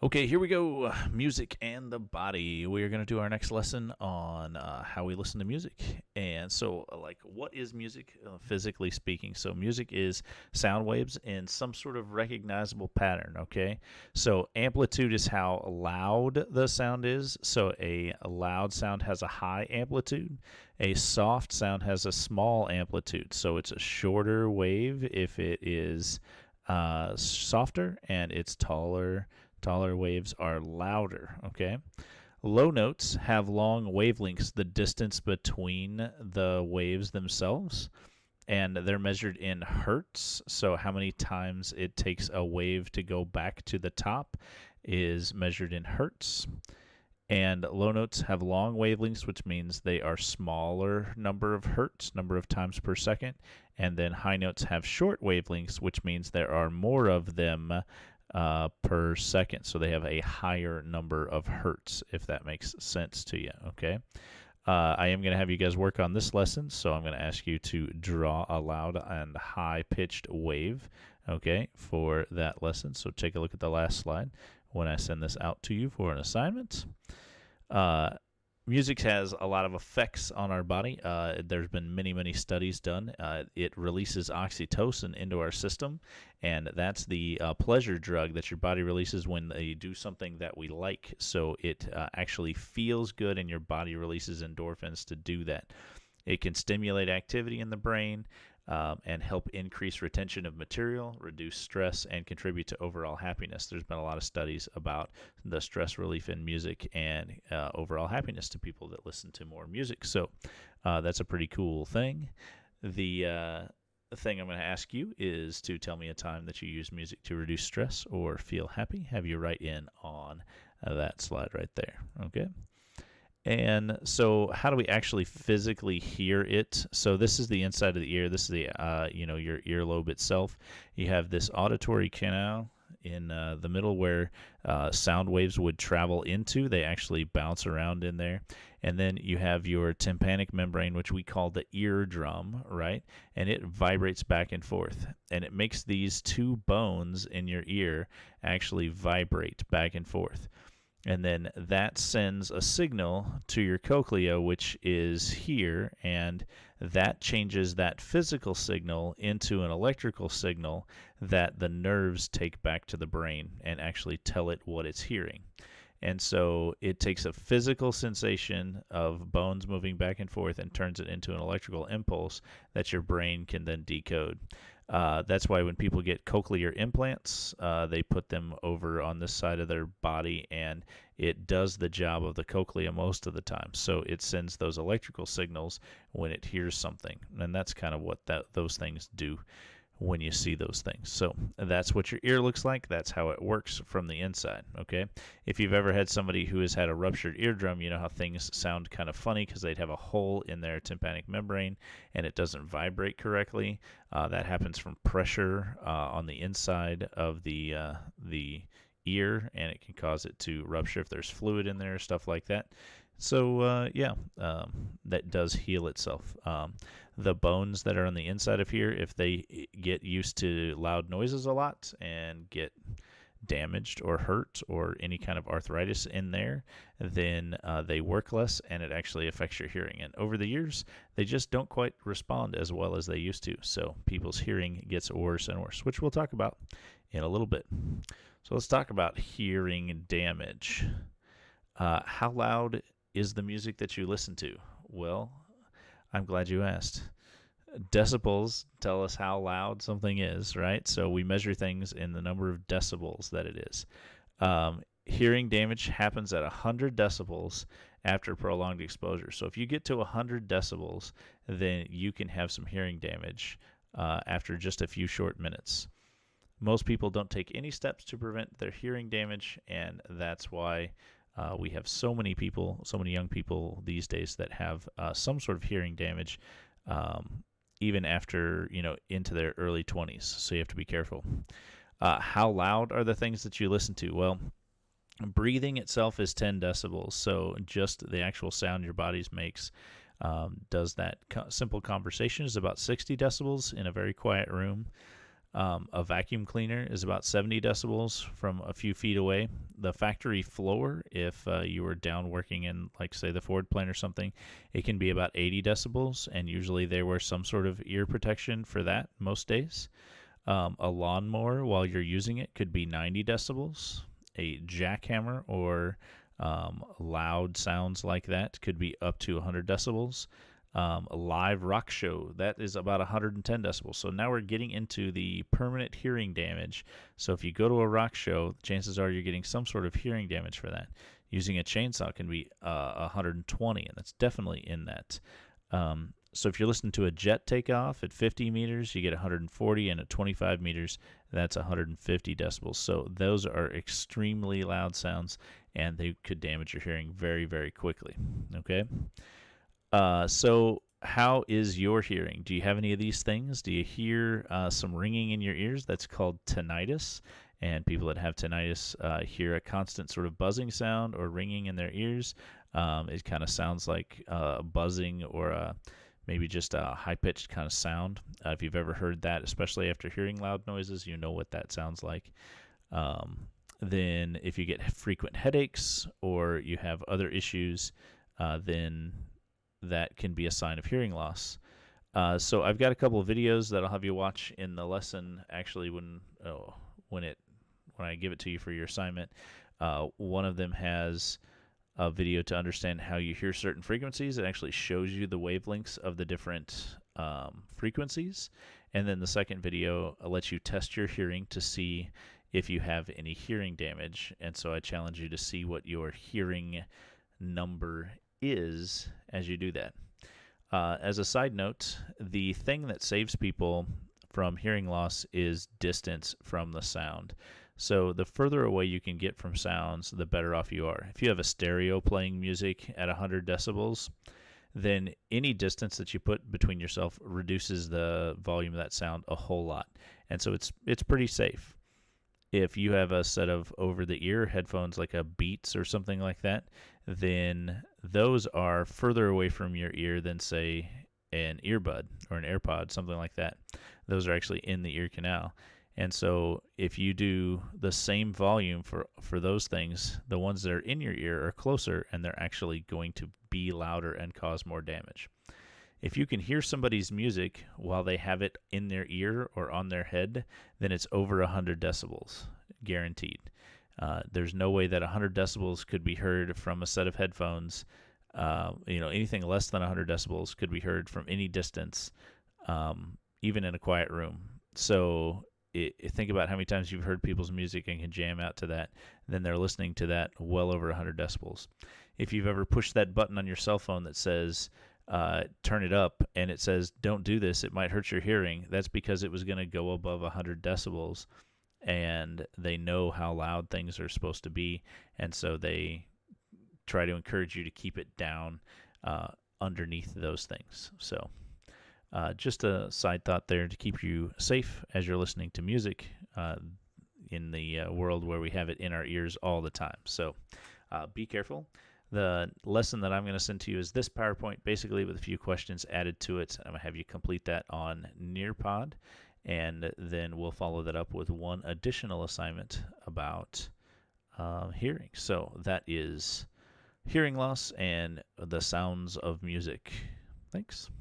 Okay, here we go. Music and the body. We are going to do our next lesson on how we listen to music. And so, what is music, physically speaking? So, music is sound waves in some sort of recognizable pattern, okay? So, amplitude is how loud the sound is. So, a loud sound has a high amplitude, a soft sound has a small amplitude. So, it's a shorter wave if it is softer, and it's taller. Taller waves are louder, okay? Low notes have long wavelengths, the distance between the waves themselves, and they're measured in hertz. So, how many times it takes a wave to go back to the top is measured in hertz. And low notes have long wavelengths, which means they are smaller number of hertz, number of times per second. And then high notes have short wavelengths, which means there are more of them per second. So they have a higher number of hertz, if that makes sense to you, okay? I am going to have you guys work on this lesson, so I'm going to ask you to draw a loud and high-pitched wave, okay, for that lesson. So take a look at the last slide when I send this out to you for an assignment. Music has a lot of effects on our body. There's been many studies done. It releases oxytocin into our system, and that's the pleasure drug that your body releases when they do something that we like. So it actually feels good, and your body releases endorphins to do that. It can stimulate activity in the brain and help increase retention of material, reduce stress, and contribute to overall happiness. There's been a lot of studies about the stress relief in music and overall happiness to people that listen to more music. So that's a pretty cool thing. The thing I'm going to ask you is to tell me a time that you use music to reduce stress or feel happy. Have you write in on that slide right there, okay? And so how do we actually physically hear it? So this is the inside of the ear. This is the, your earlobe itself. You have this auditory canal in the middle where sound waves would travel into. They actually bounce around in there. And then you have your tympanic membrane, which we call the eardrum, right? And it vibrates back and forth. And it makes these two bones in your ear actually vibrate back and forth. And then that sends a signal to your cochlea, which is here, and that changes that physical signal into an electrical signal that the nerves take back to the brain and actually tell it what it's hearing. And so it takes a physical sensation of bones moving back and forth and turns it into an electrical impulse that your brain can then decode. That's why when people get cochlear implants, they put them over on this side of their body, and it does the job of the cochlea most of the time. So it sends those electrical signals when it hears something, and that's kind of what those things do when you see those things. So that's what your ear looks like. That's how it works from the inside, okay? If you've ever had somebody who has had a ruptured eardrum, you know how things sound kind of funny because they'd have a hole in their tympanic membrane and it doesn't vibrate correctly. That happens from pressure on the inside of the ear, and it can cause it to rupture if there's fluid in there, stuff like that. So, that does heal itself. The bones that are on the inside of here, if they get used to loud noises a lot and get damaged or hurt or any kind of arthritis in there, then they work less, and it actually affects your hearing. And over the years, they just don't quite respond as well as they used to. So people's hearing gets worse and worse, which we'll talk about in a little bit. So let's talk about hearing damage. How loud is the music that you listen to? Well, I'm glad you asked. Decibels tell us how loud something is, right? So we measure things in the number of decibels that it is. Hearing damage happens at 100 decibels after prolonged exposure. So if you get to 100 decibels, then you can have some hearing damage after just a few short minutes. Most people don't take any steps to prevent their hearing damage, and that's why we have so many young people these days that have some sort of hearing damage, even after, into their early 20s. So you have to be careful. How loud are the things that you listen to? Well, breathing itself is 10 decibels. So just the actual sound your body makes does that. Simple conversation is about 60 decibels in a very quiet room. A vacuum cleaner is about 70 decibels from a few feet away. The factory floor, if you were down working in, like, say, the Ford plant or something, it can be about 80 decibels, and usually they wear some sort of ear protection for that most days. A lawnmower, while you're using it, could be 90 decibels. A jackhammer or loud sounds like that could be up to 100 decibels. A live rock show, that is about 110 decibels. So now we're getting into the permanent hearing damage. So if you go to a rock show, chances are you're getting some sort of hearing damage for that. Using a chainsaw can be 120, and that's definitely in that. So if you're listening to a jet take off at 50 meters, you get 140, and at 25 meters, that's 150 decibels. So those are extremely loud sounds, and they could damage your hearing very, very quickly. Okay? So how is your hearing? Do you have any of these things? Do you hear some ringing in your ears? That's called tinnitus. And people that have tinnitus hear a constant sort of buzzing sound or ringing in their ears. It kind of sounds like buzzing or maybe just a high-pitched kind of sound. If you've ever heard that, especially after hearing loud noises, you know what that sounds like. Then if you get frequent headaches or you have other issues, then that can be a sign of hearing loss. So I've got a couple of videos that I'll have you watch in the lesson. Actually, when I give it to you for your assignment, one of them has a video to understand how you hear certain frequencies. It actually shows you the wavelengths of the different frequencies, and then the second video lets you test your hearing to see if you have any hearing damage. And so I challenge you to see what your hearing number is as you do that. As a side note, the thing that saves people from hearing loss is distance from the sound. So the further away you can get from sounds, the better off you are. If you have a stereo playing music at 100 decibels, then any distance that you put between yourself reduces the volume of that sound a whole lot. And so it's pretty safe. If you have a set of over-the-ear headphones like a Beats or something like that, then those are further away from your ear than, say, an earbud or an AirPod, something like that. Those are actually in the ear canal. And so if you do the same volume for those things, the ones that are in your ear are closer, and they're actually going to be louder and cause more damage. If you can hear somebody's music while they have it in their ear or on their head, then it's over 100 decibels, guaranteed. There's no way that 100 decibels could be heard from a set of headphones. Anything less than 100 decibels could be heard from any distance, even in a quiet room. So think about how many times you've heard people's music and can jam out to that. Then they're listening to that well over 100 decibels. If you've ever pushed that button on your cell phone that says, turn it up, and it says, don't do this, it might hurt your hearing, that's because it was going to go above 100 decibels, and they know how loud things are supposed to be, and so they try to encourage you to keep it down underneath those things. So just a side thought there to keep you safe as you're listening to music in the world where we have it in our ears all the time. So be careful. The lesson that I'm going to send to you is this PowerPoint, basically with a few questions added to it. I'm going to have you complete that on Nearpod, and then we'll follow that up with one additional assignment about hearing. So that is hearing loss and the sounds of music. Thanks.